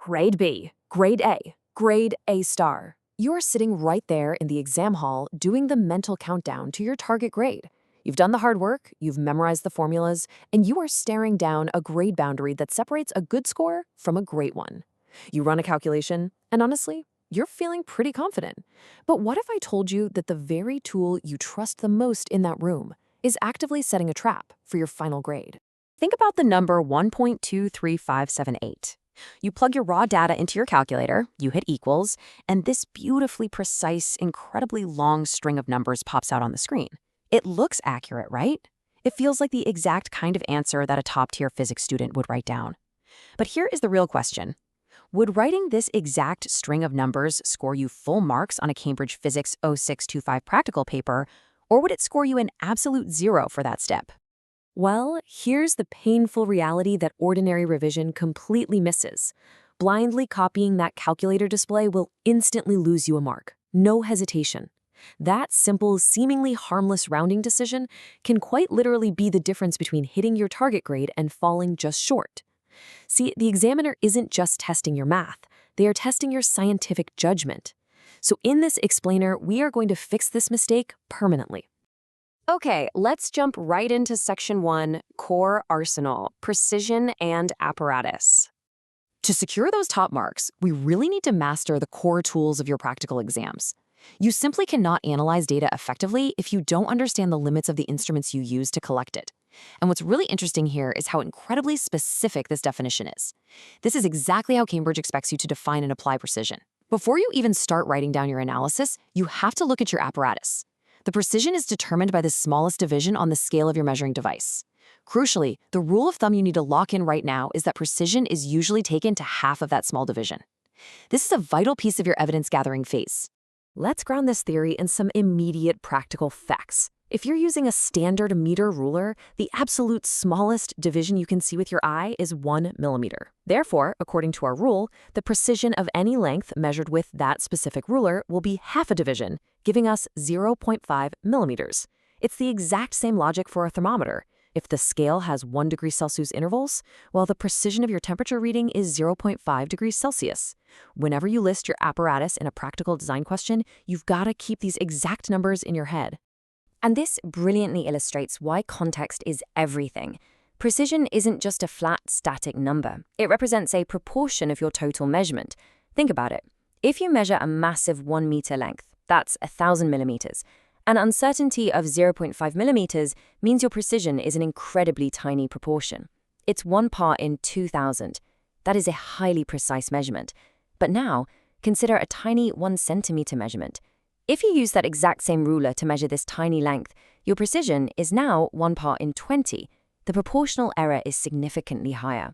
Grade B, Grade A, Grade A star. You're sitting right there in the exam hall doing the mental countdown to your target grade. You've done the hard work, you've memorized the formulas, and you are staring down a grade boundary that separates a good score from a great one. You run a calculation, and honestly, you're feeling pretty confident. But what if I told you that the very tool you trust the most in that room is actively setting a trap for your final grade? Think about the number 1.23578. You plug your raw data into your calculator, you hit equals, and this beautifully precise, incredibly long string of numbers pops out on the screen. It looks accurate, right? It feels like the exact kind of answer that a top-tier physics student would write down. But here is the real question. Would writing this exact string of numbers score you full marks on a Cambridge Physics 0625 practical paper, or would it score you an absolute 0 for that step? Well, here's the painful reality that ordinary revision completely misses. Blindly copying that calculator display will instantly lose you a mark. No hesitation. That simple, seemingly harmless rounding decision can quite literally be the difference between hitting your target grade and falling just short. See, the examiner isn't just testing your math, they are testing your scientific judgment. So in this explainer, we are going to fix this mistake permanently. Okay, let's jump right into Section 1, Core Arsenal, Precision and Apparatus. To secure those top marks, we really need to master the core tools of your practical exams. You simply cannot analyze data effectively if you don't understand the limits of the instruments you use to collect it. And what's really interesting here is how incredibly specific this definition is. This is exactly how Cambridge expects you to define and apply precision. Before you even start writing down your analysis, you have to look at your apparatus. The precision is determined by the smallest division on the scale of your measuring device. Crucially, the rule of thumb you need to lock in right now is that precision is usually taken to half of that small division. This is a vital piece of your evidence-gathering phase. Let's ground this theory in some immediate practical facts. If you're using a standard meter ruler, the absolute smallest division you can see with your eye is 1 millimeter. Therefore, according to our rule, the precision of any length measured with that specific ruler will be half a division, giving us 0.5 millimeters. It's the exact same logic for a thermometer. If the scale has 1 degree Celsius intervals, well, the precision of your temperature reading is 0.5 degrees Celsius. Whenever you list your apparatus in a practical design question, you've got to keep these exact numbers in your head. And this brilliantly illustrates why context is everything. Precision isn't just a flat, static number. It represents a proportion of your total measurement. Think about it. If you measure a massive 1 meter length, that's 1,000 millimeters. An uncertainty of 0.5 millimeters means your precision is an incredibly tiny proportion. It's 1 part in 2,000. That is a highly precise measurement. But now, consider a tiny 1 centimeter measurement. If you use that exact same ruler to measure this tiny length, your precision is now 1 part in 20. The proportional error is significantly higher.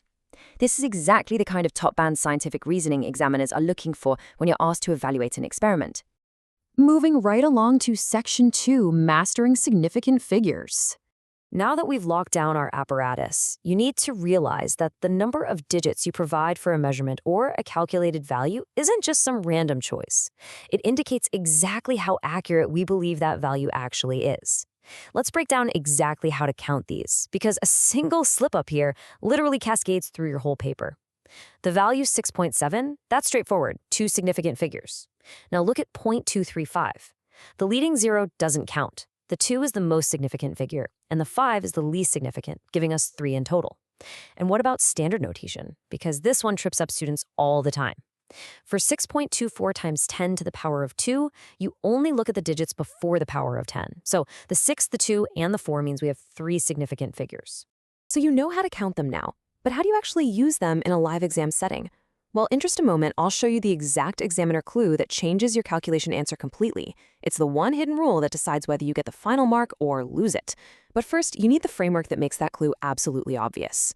This is exactly the kind of top-band scientific reasoning examiners are looking for when you're asked to evaluate an experiment. Moving right along to Section 2, Mastering Significant Figures. Now that we've locked down our apparatus, you need to realize that the number of digits you provide for a measurement or a calculated value isn't just some random choice. It indicates exactly how accurate we believe that value actually is. Let's break down exactly how to count these, because a single slip-up here literally cascades through your whole paper. The value 6.7, that's straightforward, 2 significant figures. Now look at 0.235. The leading 0 doesn't count. The 2 is the most significant figure, and the 5 is the least significant, giving us 3 in total. And what about standard notation? Because this one trips up students all the time. For 6.24 times 10 to the power of 2, you only look at the digits before the power of 10. So the 6, the 2, and the 4 means we have 3 significant figures. So you know how to count them now, but how do you actually use them in a live exam setting? Well, in just a moment, I'll show you the exact examiner clue that changes your calculation answer completely. It's the one hidden rule that decides whether you get the final mark or lose it. But first, you need the framework that makes that clue absolutely obvious.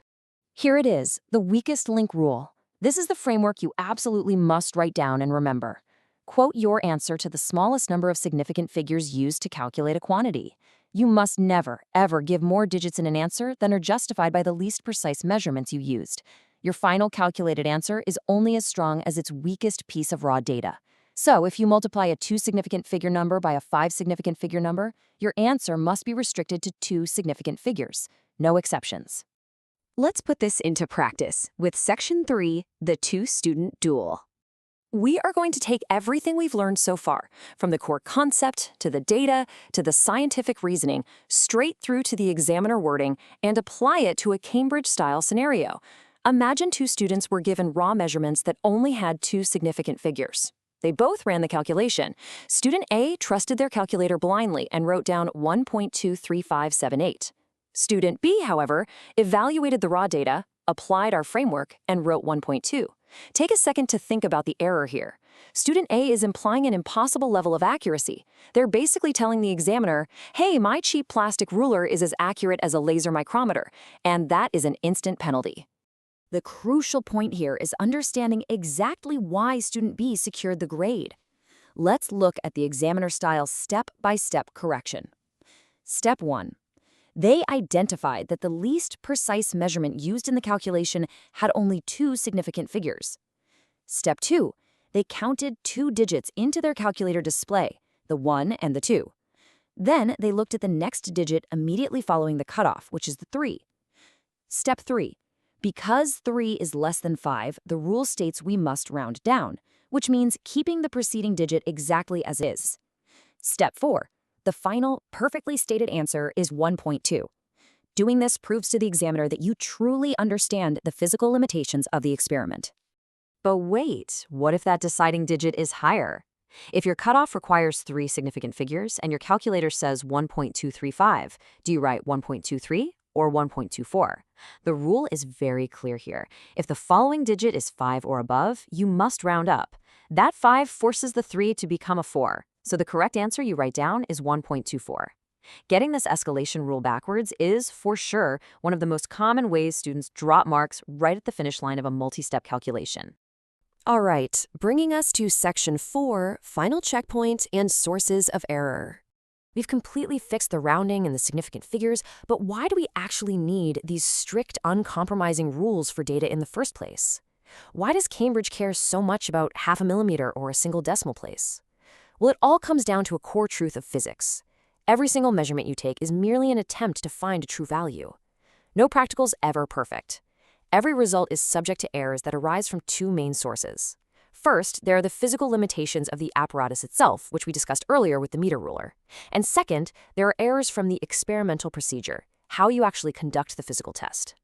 Here it is, the weakest link rule. This is the framework you absolutely must write down and remember. Quote your answer to the smallest number of significant figures used to calculate a quantity. You must never, ever give more digits in an answer than are justified by the least precise measurements you used. Your final calculated answer is only as strong as its weakest piece of raw data. So if you multiply a 2 significant figure number by a 5 significant figure number, your answer must be restricted to 2 significant figures. No exceptions. Let's put this into practice with Section 3, the two-student duel. We are going to take everything we've learned so far, from the core concept to the data to the scientific reasoning, straight through to the examiner wording, and apply it to a Cambridge-style scenario. Imagine two students were given raw measurements that only had two significant figures. They both ran the calculation. Student A trusted their calculator blindly and wrote down 1.23578. Student B, however, evaluated the raw data, applied our framework, and wrote 1.2. Take a second to think about the error here. Student A is implying an impossible level of accuracy. They're basically telling the examiner, hey, my cheap plastic ruler is as accurate as a laser micrometer, and that is an instant penalty. The crucial point here is understanding exactly why student B secured the grade. Let's look at the examiner-style step-by-step correction. Step 1. They identified that the least precise measurement used in the calculation had only two significant figures. Step 2. They counted two digits into their calculator display, the 1 and the 2. Then they looked at the next digit immediately following the cutoff, which is the 3. Step 3. Because 3 is less than 5, the rule states we must round down, which means keeping the preceding digit exactly as is. Step 4. The final, perfectly stated answer is 1.2. Doing this proves to the examiner that you truly understand the physical limitations of the experiment. But wait, what if that deciding digit is higher? If your cutoff requires three significant figures and your calculator says 1.235, do you write 1.23 or 1.24? The rule is very clear here. If the following digit is 5 or above, you must round up. That 5 forces the 3 to become a 4. So the correct answer you write down is 1.24. Getting this escalation rule backwards is, for sure, one of the most common ways students drop marks right at the finish line of a multi-step calculation. All right, bringing us to Section 4, Final Checkpoint and Sources of Error. We've completely fixed the rounding and the significant figures, but why do we actually need these strict, uncompromising rules for data in the first place? Why does Cambridge care so much about half a millimeter or a single decimal place? Well, it all comes down to a core truth of physics. Every single measurement you take is merely an attempt to find a true value. No practical's ever perfect. Every result is subject to errors that arise from two main sources. First, there are the physical limitations of the apparatus itself, which we discussed earlier with the meter ruler. And second, there are errors from the experimental procedure, how you actually conduct the physical test.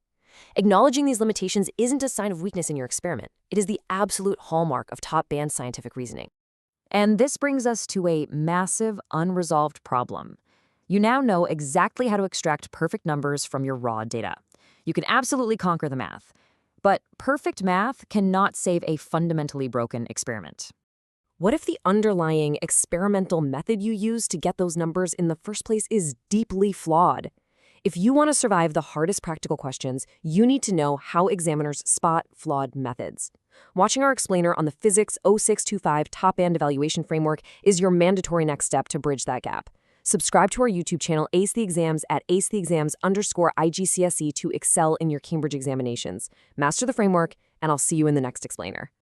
Acknowledging these limitations isn't a sign of weakness in your experiment. It is the absolute hallmark of top-band scientific reasoning. And this brings us to a massive, unresolved problem. You now know exactly how to extract perfect numbers from your raw data. You can absolutely conquer the math. But perfect math cannot save a fundamentally broken experiment. What if the underlying experimental method you use to get those numbers in the first place is deeply flawed? If you want to survive the hardest practical questions, you need to know how examiners spot flawed methods. Watching our explainer on the Physics 0625 Top-Band Evaluation Framework is your mandatory next step to bridge that gap. Subscribe to our YouTube channel, Ace the Exams, at acetheexams_IGCSE to excel in your Cambridge examinations. Master the framework, and I'll see you in the next explainer.